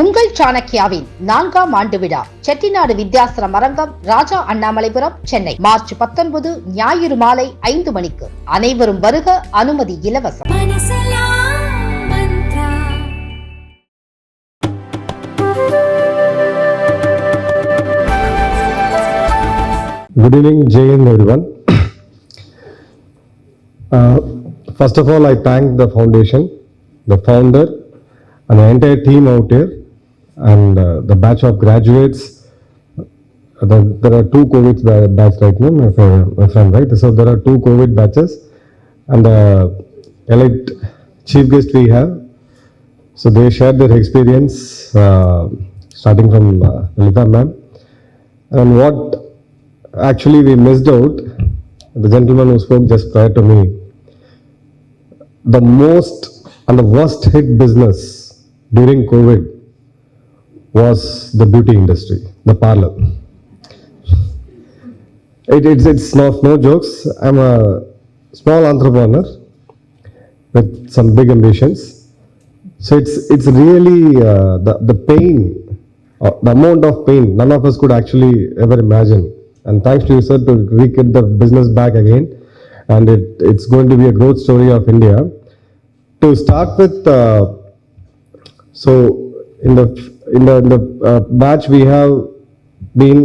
உங்கள் சாணக்கியாவின் 4ஆம் ஆண்டு விழா செட்டிநாடு வித்யாசிரம் அரங்கம், ராஜா அண்ணாமலைபுரம், சென்னை. மார்ச் 19 ஞாயிறு மாலை 5 மணிக்கு. அனைவரும் வருக, அனுமதி இலவசம். Good evening, Jain, everyone. First of all, I thank the foundation, the founder, and the entire team out here, and the batch of graduates. There are 2 COVID batches right now, if I'm right. So there are 2 COVID batches, and the elite chief guest we have. So they shared their experience, starting from Lalitha ma'am, and what actually we missed out, the gentleman who spoke just prior to me, the most and the worst hit business during COVID was the beauty industry, the parlor. It's not no jokes. I'm a small entrepreneur with some big ambitions. So it's really the pain, the amount of pain none of us could actually ever imagine. And thanks to you, sir, to get the business back again. And it's going to be a growth story of India. To start with, so in the batch we have been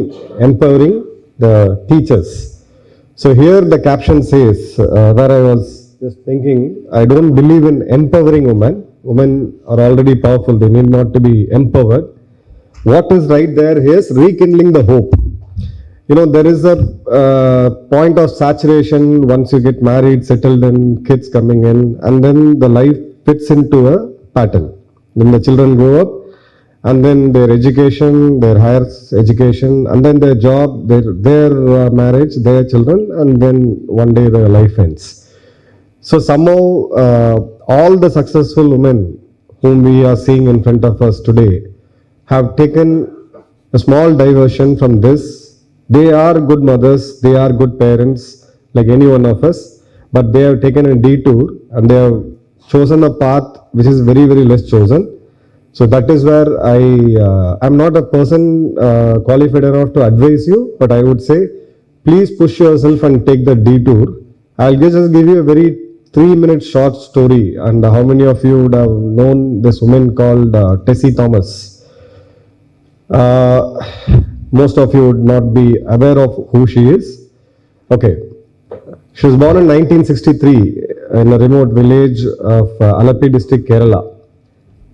empowering the teachers. So here the caption says, where I was just thinking, I don't believe in empowering women. Women are already powerful. They need not to be empowered. What is right there is rekindling the hope. You know, there is a point of saturation once you get married, settled in, kids coming in, and then the life fits into a pattern. Then the children grow up, and then their education, their higher education, and then their job, their marriage, their children, and then one day their life ends. So somehow all the successful women whom we are seeing in front of us today have taken a small diversion from this. They are good mothers, they are good parents like any one of us, but they have taken a detour and they have chosen a path which is very, very less chosen. So that is where I'm not a person qualified enough to advise you, but I would say please push yourself and take the detour. I'll just give you a very 3-minute short story, and how many of you would have known this woman called Tessie Thomas? Most of you would not be aware of who she is. Okay. She was born in 1963 in a remote village of Alappi district, Kerala.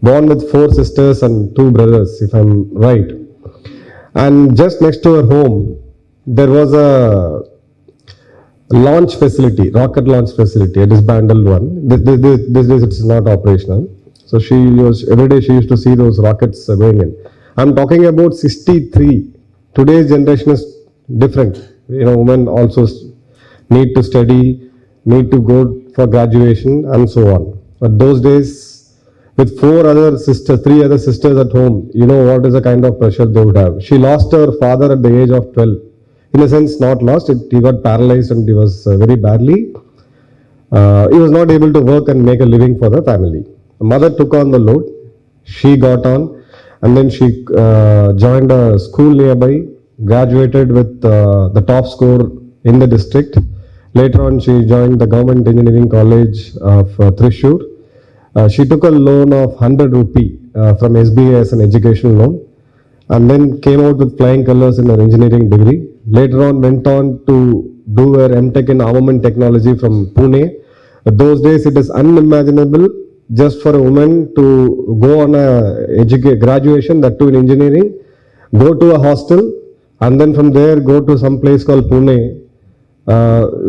Born with 4 sisters and 2 brothers, if I'm right. And just next to her home, there was a launch facility, rocket launch facility, a disbanded one. This days it's not operational. So every day she used to see those rockets going in. I'm talking about 63. Today's generation is different. You know, women also need to study, need to go for graduation, and so on. But those days, with 3 other sisters at home, you know what is the kind of pressure they would have. She lost her father at the age of 12. In a sense, not lost. He got paralyzed and he was very badly. He was not able to work and make a living for the family. The mother took on the load. She got on. And then she joined a school nearby, graduated with the top score in the district. Later on, she joined the Government Engineering College of Thrissur. She took a loan of 100 rupee from SBI as an education loan, and then came out with flying colors in her engineering degree. Later on, went on to do her MTech in armament technology from Pune. Those days, it is unimaginable just for a woman to go on a graduation, that too in engineering, go to a hostel, and then from there go to some place called Pune,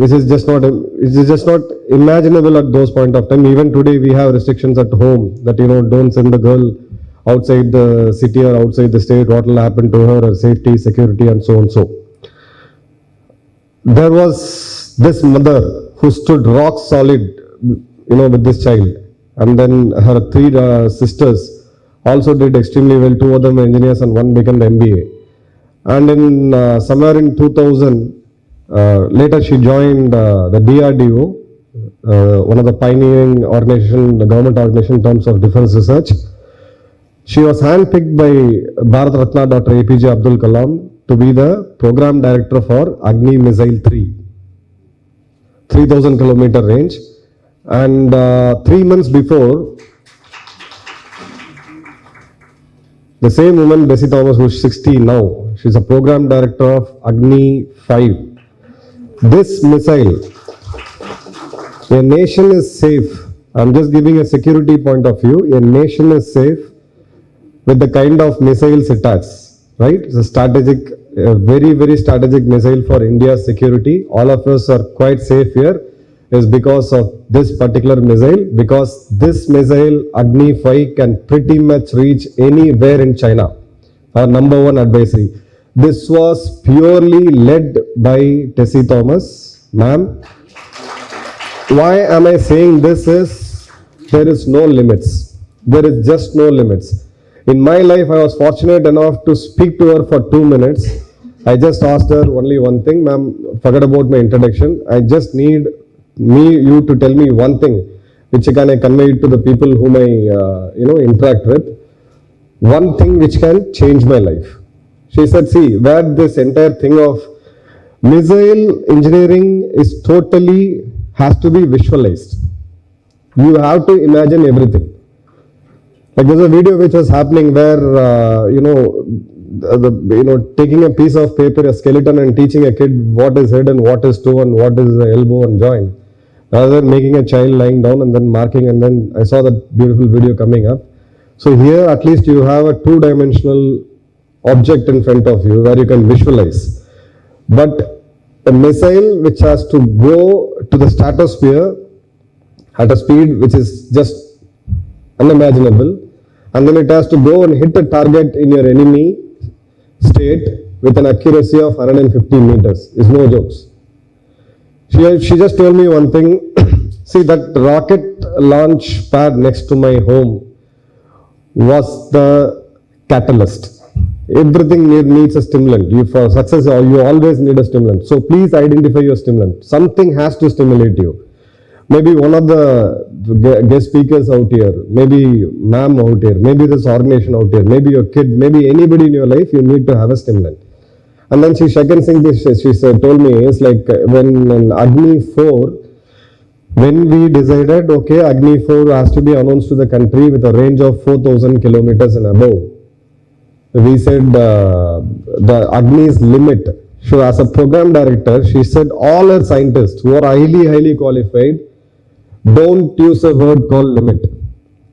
which is just not imaginable at those point of time. Even today we have restrictions at home that, you know, don't send the girl outside the city or outside the state, what will happen to her, her safety, security, and so on. So there was this mother who stood rock solid, you know, with this child. And then her 3 sisters also did extremely well. 2 of them were engineers and 1 became the MBA. And in somewhere in 2000, later she joined the DRDO, one of the pioneering organization, the government organization in terms of defense research. She was handpicked by Bharat Ratna Dr. APJ Abdul Kalam to be the program director for Agni Missile 3, 3000 kilometer range. And 3 months before, the same woman, Bessie Thomas, who's 60 now, she's a program director of Agni 5. This missile, a nation is safe. I'm just giving a security point of view. A nation is safe with the kind of missiles it has, right? It's a strategic, a very, very strategic missile for India's security. All of us are quite safe here is because of this particular missile, because this missile, Agni 5, can pretty much reach anywhere in China. Our number one advisory. This was purely led by Tessie Thomas, ma'am. Why am I saying this is, there is no limits. There is just no limits. In my life, I was fortunate enough to speak to her for 2 minutes. I just asked her only one thing, ma'am, forget about my introduction. I just need you to tell me one thing, which can I convey to the people whom I, interact with. One thing which can change my life. She said, see, where this entire thing of missile engineering is totally has to be visualized. You have to imagine everything. Like there's a video which was happening where, taking a piece of paper, a skeleton, and teaching a kid what is head and what is toe and what is the elbow and joint, rather than making a child lying down and then marking, and then I saw that beautiful video coming up. So here at least you have a two-dimensional object in front of you where you can visualize. But a missile which has to go to the stratosphere at a speed which is just unimaginable, and then it has to go and hit a target in your enemy state with an accuracy of 150 meters. Is no jokes. She just told me one thing. See, that rocket launch pad next to my home was the catalyst. Everything needs a stimulant. For success, you always need a stimulant. So please identify your stimulant. Something has to stimulate you. Maybe one of the guest speakers out here, maybe ma'am out here, maybe this organization out here, maybe your kid, maybe anybody in your life, you need to have a stimulant. And then second thing she told me is like when in Agni 4, when we decided, okay, Agni 4 has to be announced to the country with a range of 4,000 kilometers and above. We said the Agni's limit. So as a program director, she said all her scientists who are highly qualified, don't use a word called limit.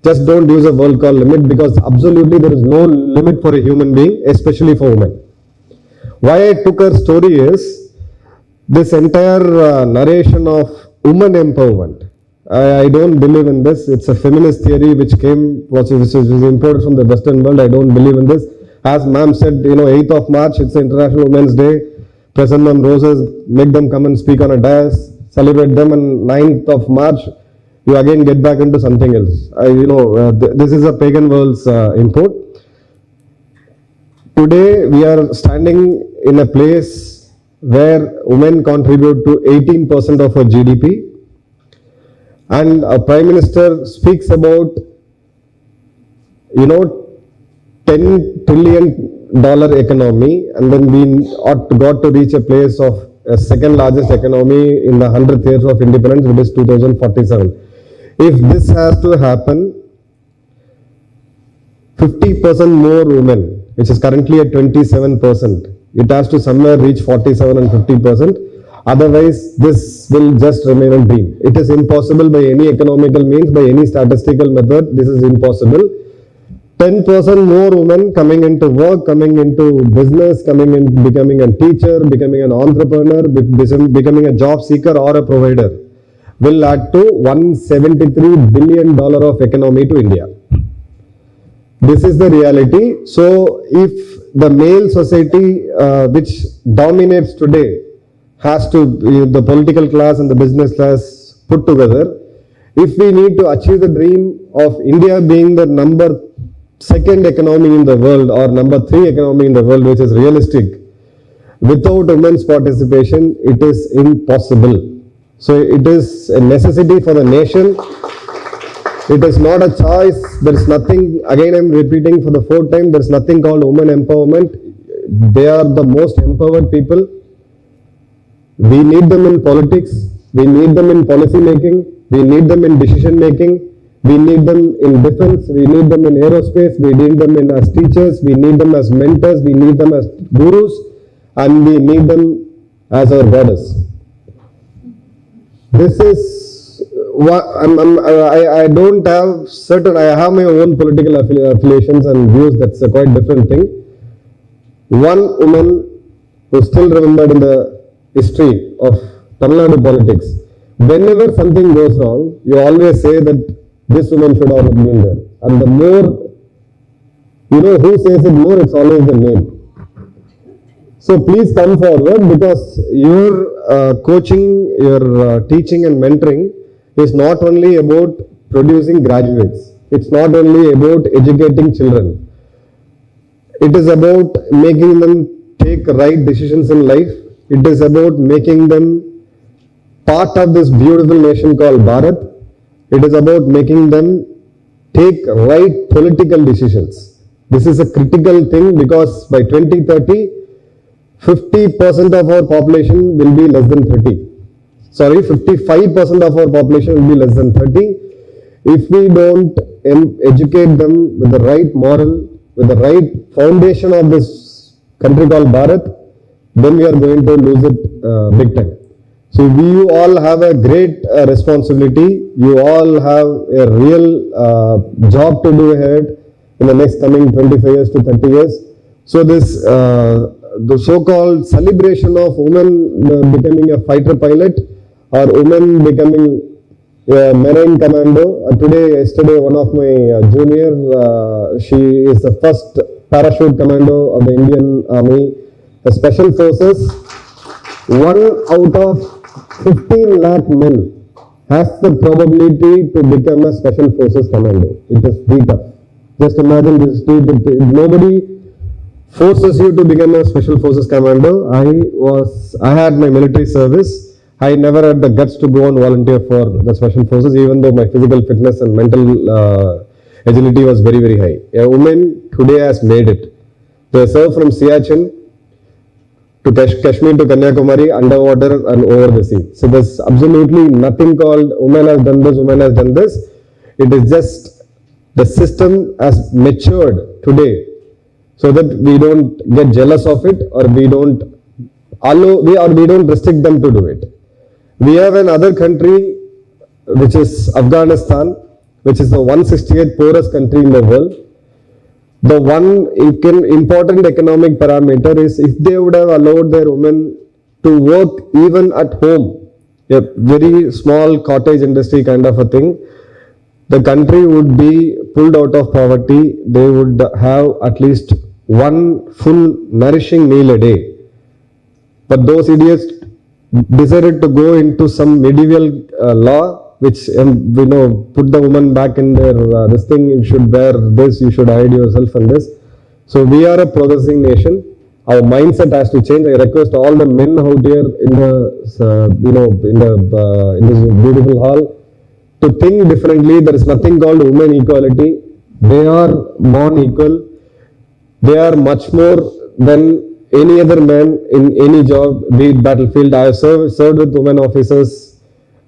Just don't use a word called limit, because absolutely there is no limit for a human being, especially for women. Why I took her story is this entire narration of women empowerment. I don't believe in this. It's a feminist theory which was imported from the Western world. I don't believe in this. As ma'am said, 8th of March, it's International Women's Day. Present them roses, make them come and speak on a dais, celebrate them, and 9th of March, you again get back into something else. This is a pagan world's import. Today, we are standing in a place where women contribute to 18% of our GDP, and a Prime Minister speaks about, $10 trillion economy, and then we got to reach a place of a second largest economy in the 100th years of independence, which is 2047. If this has to happen, 50% more women, which is currently at 27%, it has to somewhere reach 47 and 50%. Otherwise, this will just remain a dream. It is impossible by any economical means, by any statistical method. This is impossible. 10% more women coming into work, coming into business, becoming a teacher, becoming an entrepreneur, becoming a job seeker or a provider will add to $173 billion of economy to India. This is the reality. So if the male society which dominates today has to, the political class and the business class put together, if we need to achieve the dream of India being the number 2nd economy in the world or number 3 economy in the world, which is realistic, without women's participation, it is impossible. So it is a necessity for the nation It is not a choice. There is nothing, again I'm repeating for the fourth time, there is nothing called women empowerment. They are the most empowered people. We need them in politics. We need them in policy making. We need them in decision making. We need them in defense. We need them in aerospace. We need them in as teachers. We need them as mentors. We need them as gurus. And we need them as our goddess. This is what I don't have certain, I have my own political affiliations and views. That's a quite different thing. One woman who still remembered in the history of Tamil Nadu politics, whenever something goes wrong, you always say that this woman should have been there. And the more, you know, who says it more, it's always the name. So please come forward, because your coaching, your teaching and mentoring is not only about producing graduates. It's not only about educating children. It is about making them take right decisions in life. It is about making them part of this beautiful nation called Bharat. It is about making them take right political decisions. This is a critical thing, because by 2030, 50% of our population will be less than 30. Sorry, 55% of our population will be less than 30. If we don't educate them with the right moral, with the right foundation of this country called Bharat, then we are going to lose it big time. So you all have a great responsibility. You all have a real job to do ahead in the next coming 25 years to 30 years. So this the so-called celebration of women becoming a fighter pilot or women becoming a marine commando. Yesterday, one of my junior, she is the first parachute commando of the Indian Army, the Special Forces. 1 out of 15 lakh men has the probability to become a Special Forces commando. It is pretty tough. Just imagine this. Nobody forces you to become a Special Forces commando. I had my military service. I never had the guts to go and volunteer for the Special Forces, even though my physical fitness and mental agility was very, very high. A woman today has made it. They serve from Siachen to Kashmir to Kanyakumari, underwater and over the sea. So there's absolutely nothing called woman has done this, woman has done this. It is just the system has matured today, so that we don't get jealous of it, or we don't restrict them to do it. We have another country, which is Afghanistan, which is the 168th poorest country in the world. The one important economic parameter is, if they would have allowed their women to work even at home, a very small cottage industry kind of a thing, the country would be pulled out of poverty. They would have at least one full nourishing meal a day. But those idiots decided to go into some medieval law, which put the woman back in their this thing. You should wear this. You should hide yourself and this. So we are a progressing nation. Our mindset has to change. I request all the men out here in this beautiful hall to think differently. There is nothing called women equality. They are born equal. They are much more than any other man in any job, be it battlefield. I have served with women officers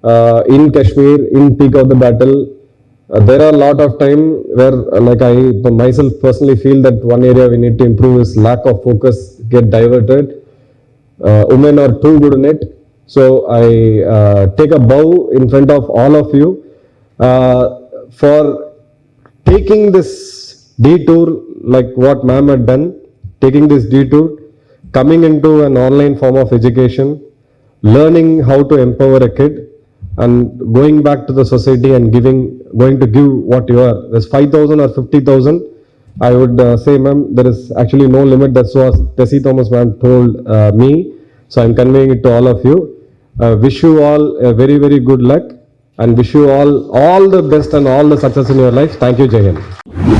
in Kashmir, in peak of the battle. There are a lot of time where, like I myself personally feel that one area we need to improve is lack of focus, get diverted. Women are too good in it. So I take a bow in front of all of you for taking this detour, like what ma'am had done, taking this detour, coming into an online form of education, learning how to empower a kid, and going back to the society and going to give what you are. There's 5,000 or 50,000. I would say, ma'am, there is actually no limit. That's what Tessie Thomas ma'am told me. So I'm conveying it to all of you. Wish you all a very, very good luck, and wish you all the best and all the success in your life. Thank you, Jai Hind.